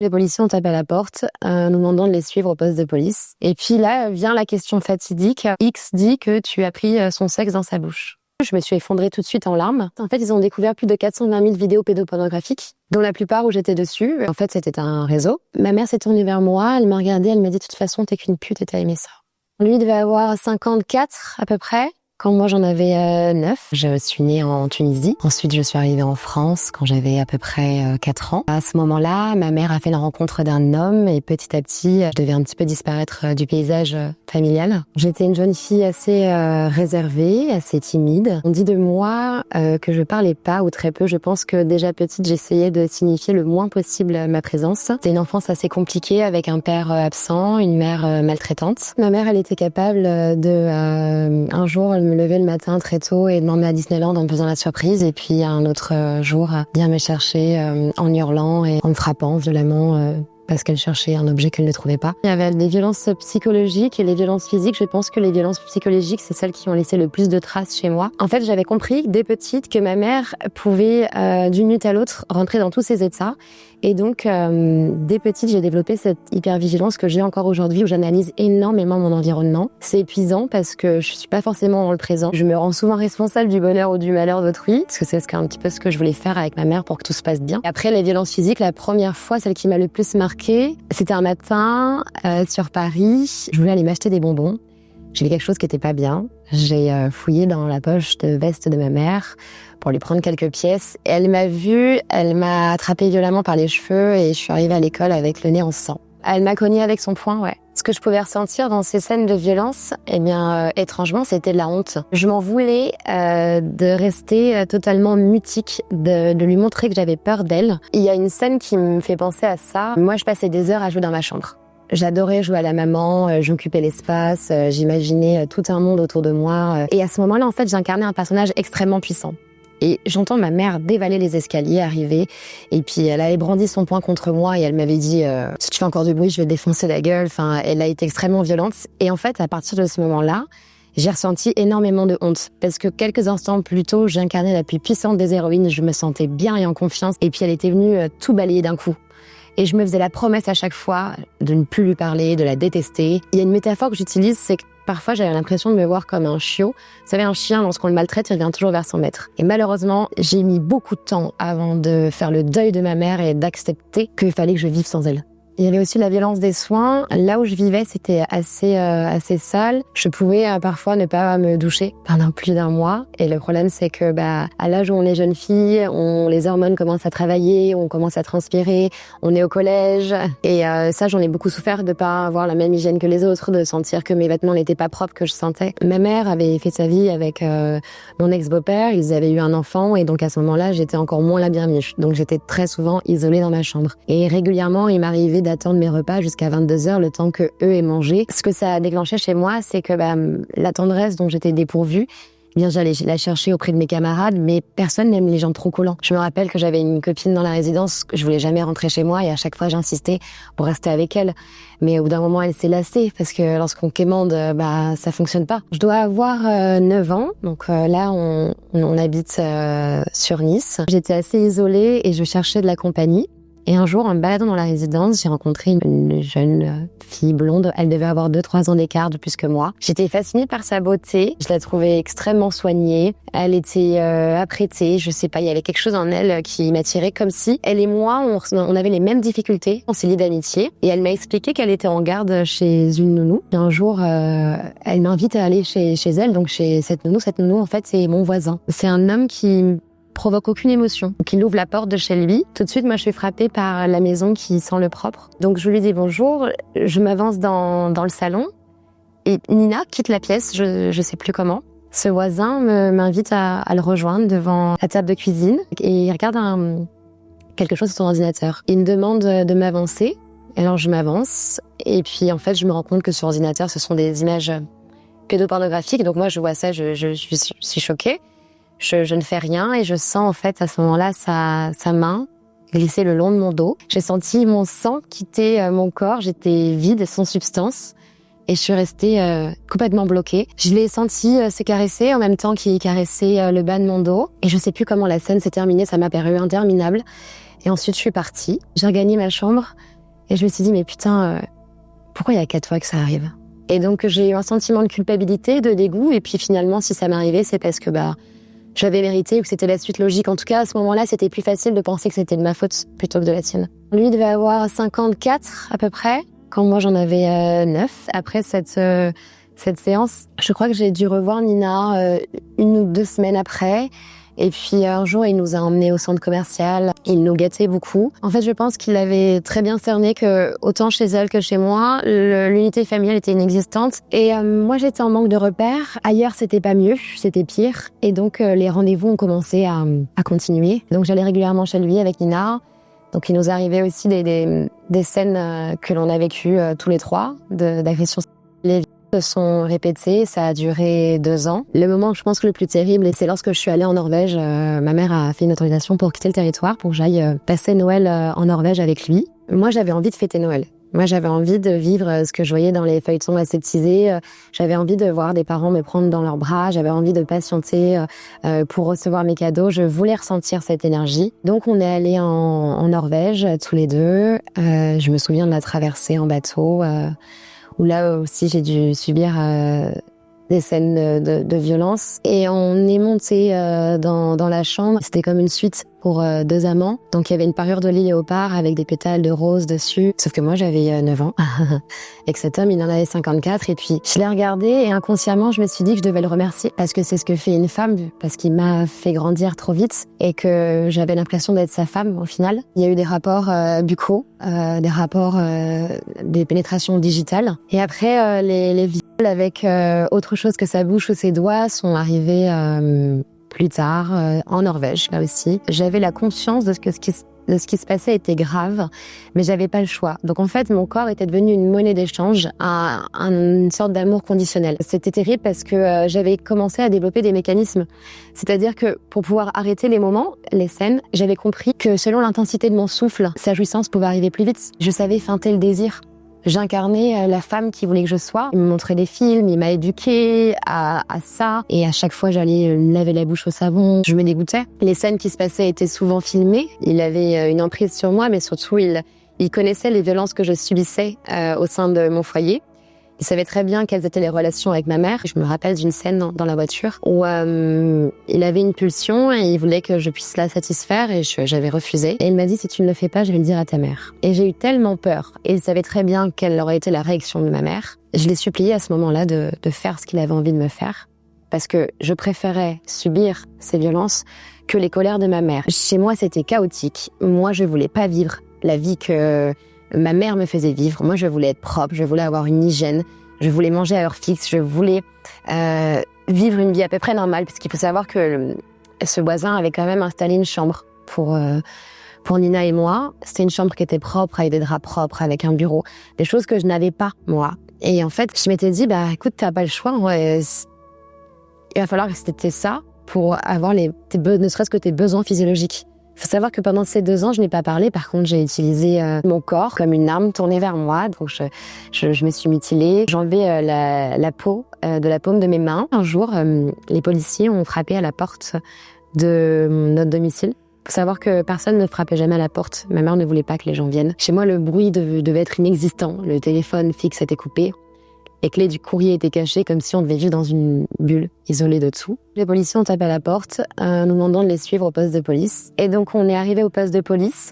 Les policiers ont tapé à la porte, nous demandant de les suivre au poste de police. Et puis là vient la question fatidique. X dit que tu as pris son sexe dans sa bouche. Je me suis effondrée tout de suite en larmes. En fait, ils ont découvert plus de 420 000 vidéos pédopornographiques, dont la plupart où j'étais dessus. En fait, c'était un réseau. Ma mère s'est tournée vers moi, elle m'a regardée, elle m'a dit « De toute façon, t'es qu'une pute et t'as aimé ça ». Lui devait avoir 54 à peu près. Quand moi j'en avais 9, je suis née en Tunisie. Ensuite, je suis arrivée en France quand j'avais à peu près 4 ans. À ce moment-là, ma mère a fait la rencontre d'un homme et petit à petit, je devais un petit peu disparaître du paysage familial. J'étais une jeune fille assez réservée, assez timide. On dit de moi que je parlais pas ou très peu. Je pense que déjà petite, j'essayais de signifier le moins possible ma présence. C'était une enfance assez compliquée avec un père absent, une mère maltraitante. Ma mère, elle était capable de un jour me lever le matin très tôt et de m'emmener à Disneyland en me faisant la surprise, et puis un autre jour vient me chercher en hurlant et en me frappant violemment parce qu'elle cherchait un objet qu'elle ne trouvait pas. Il y avait les violences psychologiques et les violences physiques. Je pense que les violences psychologiques, c'est celles qui ont laissé le plus de traces chez moi. En fait, j'avais compris dès petite que ma mère pouvait d'une minute à l'autre rentrer dans tous ses états. Et donc, dès petite, j'ai développé cette hypervigilance que j'ai encore aujourd'hui, où j'analyse énormément mon environnement. C'est épuisant parce que je suis pas forcément dans le présent. Je me rends souvent responsable du bonheur ou du malheur d'autrui, parce que c'est un petit peu ce que je voulais faire avec ma mère pour que tout se passe bien. Après, les violences physiques, la première fois, celle qui m'a le plus marquée, c'était un matin sur Paris. Je voulais aller m'acheter des bonbons. J'ai vu quelque chose qui était pas bien. J'ai fouillé dans la poche de veste de ma mère pour lui prendre quelques pièces. Et elle m'a vue, elle m'a attrapée violemment par les cheveux et je suis arrivée à l'école avec le nez en sang. Elle m'a cognée avec son poing, ouais. Ce que je pouvais ressentir dans ces scènes de violence, eh bien, étrangement, c'était de la honte. Je m'en voulais de rester totalement mutique, de lui montrer que j'avais peur d'elle. Il y a une scène qui me fait penser à ça. Moi, je passais des heures à jouer dans ma chambre. J'adorais jouer à la maman, j'occupais l'espace, j'imaginais tout un monde autour de moi. Et à ce moment-là, en fait, j'incarnais un personnage extrêmement puissant. Et j'entends ma mère dévaler les escaliers, arriver, et puis elle avait brandi son poing contre moi et elle m'avait dit si tu fais encore du bruit, je vais te défoncer la gueule. Enfin, elle a été extrêmement violente. Et en fait, à partir de ce moment-là, j'ai ressenti énormément de honte. Parce que quelques instants plus tôt, j'incarnais la plus puissante des héroïnes, je me sentais bien et en confiance. Et puis elle était venue tout balayer d'un coup. Et je me faisais la promesse à chaque fois de ne plus lui parler, de la détester. Il y a une métaphore que j'utilise, c'est que parfois j'avais l'impression de me voir comme un chiot. Vous savez, un chien, lorsqu'on le maltraite, il revient toujours vers son maître. Et malheureusement, j'ai mis beaucoup de temps avant de faire le deuil de ma mère et d'accepter qu'il fallait que je vive sans elle. Il y avait aussi la violence des soins. Là où je vivais, c'était assez sale. Je pouvais parfois ne pas me doucher pendant plus d'un mois. Et le problème, c'est que à l'âge où on est jeune fille, les hormones commencent à travailler, on commence à transpirer, on est au collège. Et ça, j'en ai beaucoup souffert de pas avoir la même hygiène que les autres, de sentir que mes vêtements n'étaient pas propres que je sentais. Ma mère avait fait sa vie avec mon ex-beau-père. Ils avaient eu un enfant et donc à ce moment-là, j'étais encore moins la bienvenue. Donc j'étais très souvent isolée dans ma chambre. Et régulièrement, il m'arrivait d'attendre mes repas jusqu'à 22h, le temps que eux aient mangé. Ce que ça a déclenché chez moi, c'est que la tendresse dont j'étais dépourvue, eh bien j'allais la chercher auprès de mes camarades, mais personne n'aime les gens trop collants. Je me rappelle que j'avais une copine dans la résidence, que je voulais jamais rentrer chez moi et à chaque fois j'insistais pour rester avec elle. Mais au bout d'un moment, elle s'est lassée parce que lorsqu'on quémande, ça fonctionne pas. Je dois avoir 9 ans, donc là on habite sur Nice. J'étais assez isolée et je cherchais de la compagnie. Et un jour, en me baladant dans la résidence, j'ai rencontré une jeune fille blonde. Elle devait avoir 2-3 ans d'écart de plus que moi. J'étais fascinée par sa beauté. Je la trouvais extrêmement soignée. Elle était apprêtée. Je sais pas, il y avait quelque chose en elle qui m'attirait, comme si elle et moi, on avait les mêmes difficultés. On s'est liés d'amitié. Et elle m'a expliqué qu'elle était en garde chez une nounou. Et un jour, elle m'invite à aller chez elle, donc chez cette nounou. Cette nounou, en fait, c'est mon voisin. C'est un homme qui provoque aucune émotion. Donc il ouvre la porte de chez lui. Tout de suite, moi, je suis frappée par la maison qui sent le propre. Donc je lui dis bonjour. Je m'avance dans le salon et Nina quitte la pièce. Je sais plus comment. Ce voisin m'invite à le rejoindre devant la table de cuisine et il regarde quelque chose sur son ordinateur. Il me demande de m'avancer. Alors je m'avance et puis en fait, je me rends compte que sur l'ordinateur, ce sont des images pédopornographiques. Donc moi, je vois ça, je suis choquée. Je ne fais rien et je sens en fait à ce moment-là sa main glisser le long de mon dos. J'ai senti mon sang quitter mon corps, j'étais vide, sans substance et je suis restée complètement bloquée. Je l'ai senti se caresser en même temps qu'il caressait le bas de mon dos et je sais plus comment la scène s'est terminée, ça m'a paru interminable. Et ensuite je suis partie, j'ai regagné ma chambre, Et je me suis dit, mais putain, pourquoi il y a qu'à toi que ça arrive? Et donc, j'ai eu un sentiment de culpabilité, de dégoût. Et puis finalement, si ça m'arrivait, c'est parce que j'avais mérité ou que c'était la suite logique. En tout cas, à ce moment-là, c'était plus facile de penser que c'était de ma faute plutôt que de la tienne. Lui devait avoir 54 à peu près, quand moi j'en avais 9. Après cette séance, je crois que j'ai dû revoir Nina 1 ou 2 semaines après. Et puis un jour, il nous a emmenés au centre commercial. Il nous gâtait beaucoup. En fait, je pense qu'il avait très bien cerné que, autant chez elle que chez moi, l'unité familiale était inexistante. Et moi, j'étais en manque de repères. Ailleurs, c'était pas mieux, c'était pire. Et donc, les rendez-vous ont commencé à continuer. Donc, j'allais régulièrement chez lui avec Nina. Donc, il nous arrivait aussi des scènes que l'on a vécues tous les trois, d'agression. Les se sont répétées, ça a duré 2 ans. Le moment, je pense que le plus terrible, c'est lorsque je suis allée en Norvège. Ma mère a fait une autorisation pour quitter le territoire, pour que j'aille passer Noël en Norvège avec lui. Moi, j'avais envie de fêter Noël. Moi, j'avais envie de vivre ce que je voyais dans les feuilletons aseptisés. J'avais envie de voir des parents me prendre dans leurs bras. J'avais envie de patienter pour recevoir mes cadeaux. Je voulais ressentir cette énergie. Donc, on est allés en Norvège, tous les deux. Je me souviens de la traversée en bateau, où là aussi j'ai dû subir des scènes de violence. Et on est monté dans la chambre. C'était comme une suite pour 2 amants. Donc il y avait une parure de lit léopard avec des pétales de rose dessus. Sauf que moi j'avais 9 ans et que cet homme il en avait 54. Et puis je l'ai regardé et inconsciemment je me suis dit que je devais le remercier parce que c'est ce que fait une femme, parce qu'il m'a fait grandir trop vite et que j'avais l'impression d'être sa femme au final. Il y a eu des rapports buccaux, des rapports, des pénétrations digitales. Et après les viols avec autre chose que sa bouche ou ses doigts sont arrivés plus tard, en Norvège, là aussi. J'avais la conscience de ce qui se passait était grave, mais j'avais pas le choix. Donc en fait, mon corps était devenu une monnaie d'échange, une sorte d'amour conditionnel. C'était terrible parce que j'avais commencé à développer des mécanismes. C'est-à-dire que pour pouvoir arrêter les moments, les scènes, j'avais compris que selon l'intensité de mon souffle, sa jouissance pouvait arriver plus vite. Je savais feinter le désir. J'incarnais la femme qu'il voulait que je sois. Il me montrait des films, il m'a éduquée à ça. Et à chaque fois, j'allais me laver la bouche au savon. Je me dégoûtais. Les scènes qui se passaient étaient souvent filmées. Il avait une emprise sur moi, mais surtout, il connaissait les violences que je subissais au sein de mon foyer. Il savait très bien quelles étaient les relations avec ma mère. Je me rappelle d'une scène dans la voiture où il avait une pulsion et il voulait que je puisse la satisfaire et j'avais refusé. Et il m'a dit, si tu ne le fais pas, je vais le dire à ta mère. Et j'ai eu tellement peur. Et il savait très bien quelle aurait été la réaction de ma mère. Je l'ai supplié à ce moment-là de faire ce qu'il avait envie de me faire. Parce que je préférais subir ces violences que les colères de ma mère. Chez moi, c'était chaotique. Moi, je voulais pas vivre la vie que ma mère me faisait vivre. Moi, je voulais être propre, je voulais avoir une hygiène, je voulais manger à heure fixe, je voulais vivre une vie à peu près normale. Parce qu'il faut savoir que ce voisin avait quand même installé une chambre pour Nina et moi. C'était une chambre qui était propre, avec des draps propres, avec un bureau. Des choses que je n'avais pas, moi. Et en fait, je m'étais dit, écoute, t'as pas le choix. Il va falloir que c'était ça pour avoir ne serait-ce que tes besoins physiologiques. Il faut savoir que pendant ces 2 ans, je n'ai pas parlé. Par contre, j'ai utilisé mon corps comme une arme tournée vers moi. Donc, je me suis mutilée. J'enlevais la peau de la paume de mes mains. Un jour, les policiers ont frappé à la porte de notre domicile. Il faut savoir que personne ne frappait jamais à la porte. Ma mère ne voulait pas que les gens viennent. Chez moi, le bruit devait être inexistant. Le téléphone fixe était coupé. Les clés du courrier étaient cachées comme si on devait vivre dans une bulle, isolée de tout. Les policiers ont tapé à la porte, nous demandant de les suivre au poste de police. Et donc, on est arrivé au poste de police.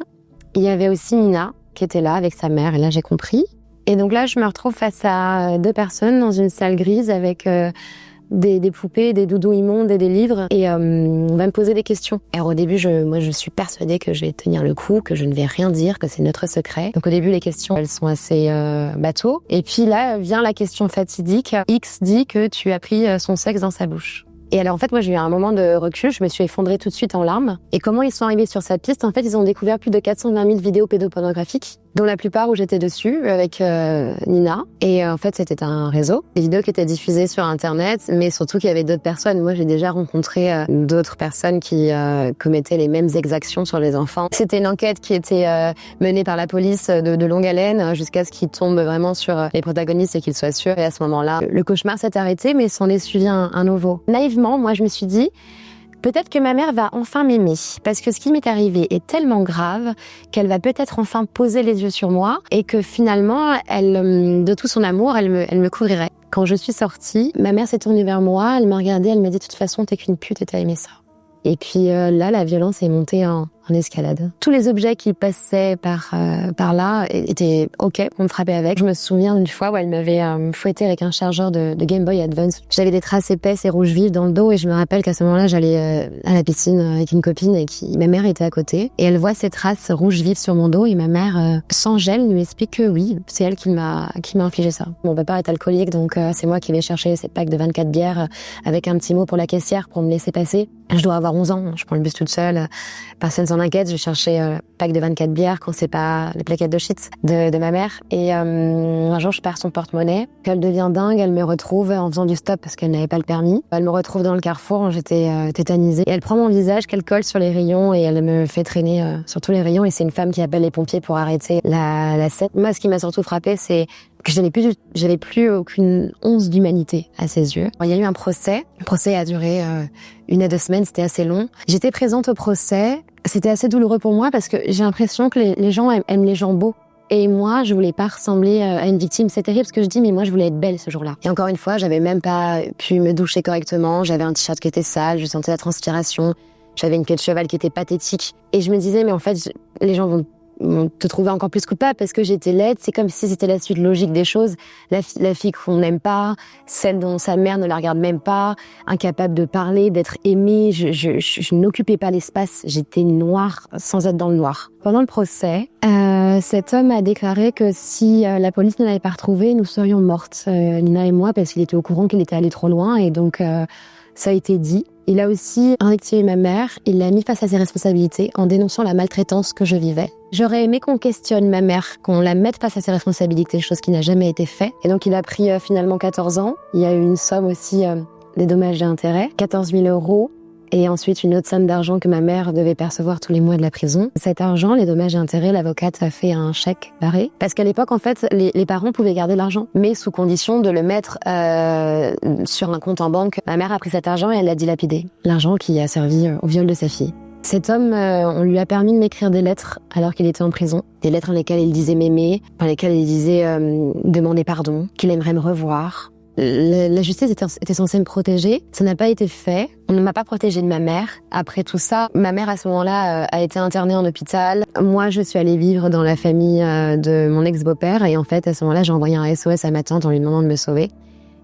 Il y avait aussi Nina, qui était là avec sa mère, et là, j'ai compris. Et donc là, je me retrouve face à 2 personnes dans une salle grise avec des poupées, des doudous immondes et des livres. Et on va me poser des questions. Alors au début, je suis persuadée que je vais tenir le coup, que je ne vais rien dire, que c'est notre secret. Donc au début, les questions, elles sont assez bateau. Et puis là, vient la question fatidique. X dit que tu as pris son sexe dans sa bouche. Et alors en fait, moi j'ai eu un moment de recul, je me suis effondrée tout de suite en larmes. Et comment ils sont arrivés sur cette piste? En fait, ils ont découvert plus de 420 000 vidéos pédopornographiques, dont la plupart où j'étais dessus avec Nina. Et en fait, c'était un réseau. Des vidéos qui étaient diffusées sur Internet, mais surtout qu'il y avait d'autres personnes. Moi, j'ai déjà rencontré d'autres personnes qui commettaient les mêmes exactions sur les enfants. C'était une enquête qui était menée par la police de longue haleine jusqu'à ce qu'ils tombent vraiment sur les protagonistes et qu'ils soient sûrs. Et à ce moment-là, le cauchemar s'est arrêté, mais s'en est suivi un nouveau. Naïvement, moi, je me suis dit, Peut-être que ma mère va enfin m'aimer, parce que ce qui m'est arrivé est tellement grave qu'elle va peut-être enfin poser les yeux sur moi et que finalement, de tout son amour, elle me couvrirait. Quand je suis sortie, ma mère s'est tournée vers moi, elle m'a regardée, elle m'a dit « de toute façon, t'es qu'une pute et t'as aimé ça ». Et puis là, la violence est montée en escalade. Tous les objets qui passaient par là étaient OK pour me frapper avec. Je me souviens d'une fois où elle m'avait fouetté avec un chargeur de Game Boy Advance. J'avais des traces épaisses et rouges vives dans le dos et je me rappelle qu'à ce moment-là, j'allais à la piscine avec une copine et ma mère était à côté. Et elle voit ces traces rouges vives sur mon dos et ma mère, sans gêne, lui explique que oui, c'est elle qui m'a infligé ça. Mon papa est alcoolique, donc c'est moi qui vais chercher cette pack de 24 bières avec un petit mot pour la caissière pour me laisser passer. Je dois avoir 11 ans, je prends le bus toute seule. Personne s'en inquiète, je cherchais pack de 24 bières quand c'est pas les plaquettes de shit de ma mère. Et un jour, je perds son porte-monnaie. Elle devient dingue, elle me retrouve en faisant du stop parce qu'elle n'avait pas le permis. Elle me retrouve dans le carrefour, j'étais tétanisée. Et elle prend mon visage, qu'elle colle sur les rayons et elle me fait traîner sur tous les rayons. Et c'est une femme qui appelle les pompiers pour arrêter la scène. Moi, ce qui m'a surtout frappée, c'est que j'avais plus aucune once d'humanité à ses yeux. Il y a eu un procès. Le procès a duré 1 à 2 semaines, c'était assez long. J'étais présente au procès. C'était assez douloureux pour moi parce que j'ai l'impression que les gens aiment les gens beaux. Et moi, je voulais pas ressembler à une victime. C'est terrible ce que je dis, mais moi, je voulais être belle ce jour-là. Et encore une fois, j'avais même pas pu me doucher correctement. J'avais un t-shirt qui était sale, je sentais la transpiration. J'avais une queue de cheval qui était pathétique. Et je me disais, mais en fait, les gens vont te trouver encore plus coupable parce que j'étais laide. C'est comme si c'était la suite logique des choses. La fille qu'on n'aime pas, celle dont sa mère ne la regarde même pas, incapable de parler, d'être aimée. Je n'occupais pas l'espace. J'étais noire sans être dans le noir. Pendant le procès, cet homme a déclaré que si la police ne l'avait pas retrouvé, nous serions mortes, Nina et moi, parce qu'il était au courant qu'il était allé trop loin. Et donc, ça a été dit. Il a aussi invectivé ma mère, il l'a mis face à ses responsabilités en dénonçant la maltraitance que je vivais. J'aurais aimé qu'on questionne ma mère, qu'on la mette face à ses responsabilités, chose qui n'a jamais été fait. Et donc il a pris finalement 14 ans. Il y a eu une somme aussi des dommages et intérêts, 14 000 €. Et ensuite une autre somme d'argent que ma mère devait percevoir tous les mois de la prison. Cet argent, les dommages et intérêts, l'avocate a fait un chèque barré. Parce qu'à l'époque, en fait, les parents pouvaient garder l'argent, mais sous condition de le mettre sur un compte en banque. Ma mère a pris cet argent et elle l'a dilapidé. L'argent qui a servi au viol de sa fille. Cet homme, on lui a permis de m'écrire des lettres alors qu'il était en prison. Des lettres dans lesquelles il disait m'aimer, dans lesquelles il disait demander pardon, qu'il aimerait me revoir. La justice était censée me protéger. Ça n'a pas été fait. On ne m'a pas protégée de ma mère. Après tout ça, ma mère à ce moment-là a été internée en hôpital. Moi, je suis allée vivre dans la famille de mon ex-beau-père. Et en fait, à ce moment-là, j'ai envoyé un SOS à ma tante en lui demandant de me sauver.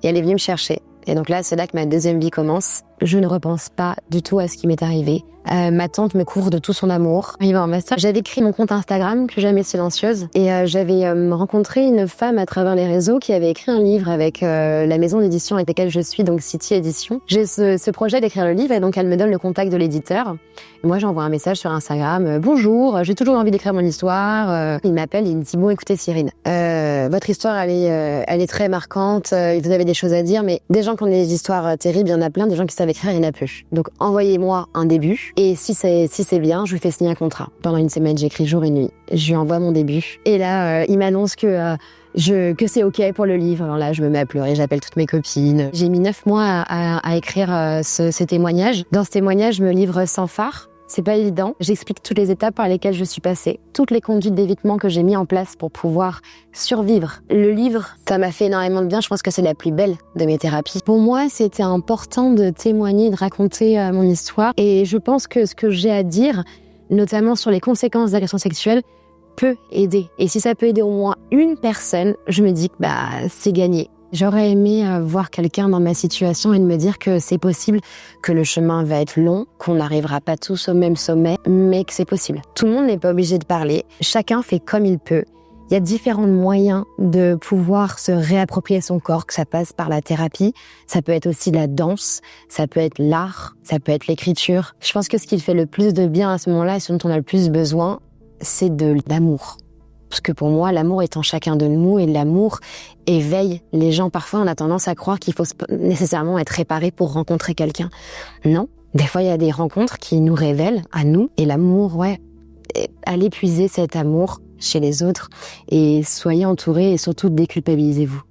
Et elle est venue me chercher. Et donc là, c'est là que ma deuxième vie commence. Je ne repense pas du tout à ce qui m'est arrivé. Ma tante me couvre de tout son amour. Arrivée en master, j'avais créé mon compte Instagram, Plus jamais silencieuse. Et j'avais rencontré une femme à travers les réseaux qui avait écrit un livre avec la maison d'édition avec laquelle je suis, donc City Édition. J'ai ce projet d'écrire le livre et donc elle me donne le contact de l'éditeur. Moi, j'envoie un message sur Instagram. Bonjour, j'ai toujours envie d'écrire mon histoire. Il m'appelle, il me dit, bon, écoutez Cyrine, votre histoire, elle est très marquante. Vous avez des choses à dire, mais des gens qui ont des histoires terribles, il y en a plein. Des gens qui savent écrire, il y en a peu. Donc, envoyez-moi un début. Et si c'est bien, je lui fais signer un contrat. Pendant 1 semaine, j'écris jour et nuit. Je lui envoie mon début. Et là, il m'annonce que c'est OK pour le livre. Alors là, je me mets à pleurer, j'appelle toutes mes copines. J'ai mis 9 mois à écrire ce témoignage. Dans ce témoignage, je me livre sans phare. C'est pas évident. J'explique toutes les étapes par lesquelles je suis passée, toutes les conduites d'évitement que j'ai mis en place pour pouvoir survivre. Le livre, ça m'a fait énormément de bien. Je pense que c'est la plus belle de mes thérapies. Pour moi, c'était important de témoigner, de raconter mon histoire. Et je pense que ce que j'ai à dire, notamment sur les conséquences d'agression sexuelle, peut aider. Et si ça peut aider au moins une personne, je me dis que c'est gagné. J'aurais aimé voir quelqu'un dans ma situation et de me dire que c'est possible, que le chemin va être long, qu'on n'arrivera pas tous au même sommet, mais que c'est possible. Tout le monde n'est pas obligé de parler, chacun fait comme il peut. Il y a différents moyens de pouvoir se réapproprier son corps, que ça passe par la thérapie, ça peut être aussi la danse, ça peut être l'art, ça peut être l'écriture. Je pense que ce qui fait le plus de bien à ce moment-là et ce dont on a le plus besoin, c'est de l'amour. Parce que pour moi, l'amour est en chacun de nous et l'amour éveille les gens. Parfois, on a tendance à croire qu'il faut nécessairement être réparé pour rencontrer quelqu'un. Non. Des fois, il y a des rencontres qui nous révèlent à nous. Et l'amour, allez puiser cet amour chez les autres et soyez entourés et surtout déculpabilisez-vous.